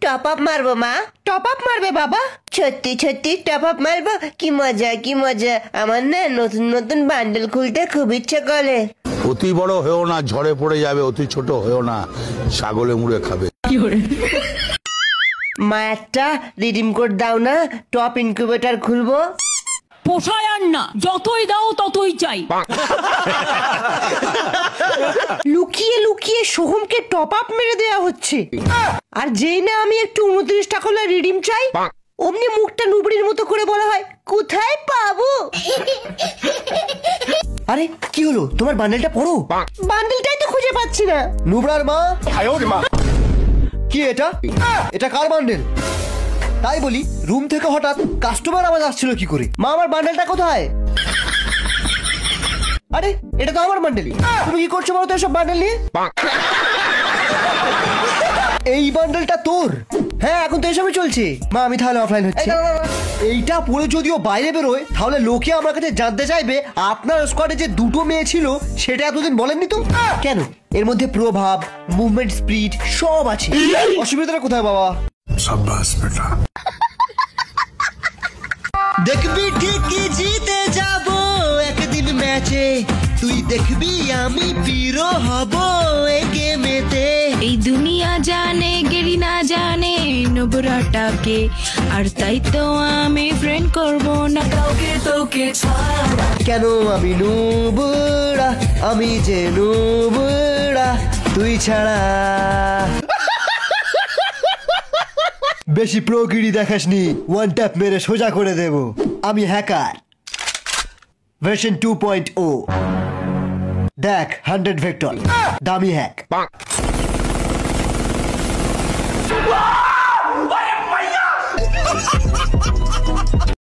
Top up মারবো মা। Top up মারবে বাবা? সত্যি সত্যি টপ আপ মারবো? কি মজা কি মজা। আমার না নতুন নতুন বান্ডেল খুলতে খুব ইচ্ছে করে। অতি বড় হয়েও না, ঝড়ে পড়ে যাবে। অতি ছোট হয়েও না, ছাগলে মুড়ে খাবে। মা একটা রিডিম কোড দাও না, টপ ইনকিউবেটর খুলবো। পোষায় আর না, যতই দাও ততই চাই। লুকিয়ে লুকিয়ে সোহমকে টপ আপ মেরে দেয়া হচ্ছে, আর যেই না আমি একটু 29 টাকা রিডিম চাই, অমনি মুখটা নুবড়ির মতো করে বলা হয় কোথায় পাবো। আরে কি হলো, তোমার বান্ডেলটা পড়ো। বান্ডেলটাই তো খুঁজে পাচ্ছি না। নুবরার মা, কি এটা? এটা কার বান্ডেল? তাই বলি, রুম থেকে হঠাৎ কাস্টমার আওয়াজ আসছিল কি করে? মা, আমার বান্ডেলটা কোথায়? আরে এটা তো আমার বান্ডেল। তুমি কি করছো বলো তো এসব বান্ডেল নিয়ে? এই বান্ডেলটা তোর? হ্যাঁ, এখন তো এসবই চলছে। মা, আমি তাহলে অফলাইন হচ্ছি। এইটা পরে যদিও বাইরে বেরোয়, তাহলে লোকে আমার কাছে জানতে চাইবে আপনার স্কোয়াডে যে দুটো মেয়ে ছিল সেটা এতদিন বলেননি তো। কেন? এর মধ্যে প্রভাব, মুভমেন্ট স্পিড সব আছে। অসুবিধাটা কোথায় বাবা? সাব্বাস বেটা। দেখবি ঠিকই জিতে যাব একদিন ম্যাচে, তুই দেখবি আমি পিরো হব এই গেমেতে। এই দুনিয়া জানে গেরি না জানে নুবরাটাকে, আর তাই তো আমি ফ্রেন্ড করব না কাউকে তোকে ছাড়া। কেন আমি নুবরা, আমি যে নুবরা তুই ছাড়া। বেশি প্রগিরি দেখাসনি, ওয়ান ট্যাপ মেরে সোজা করে দেব। আমি হ্যাকার ভার্সন 2.0। দেখ 100 ভেক্টর, দামি হ্যাক।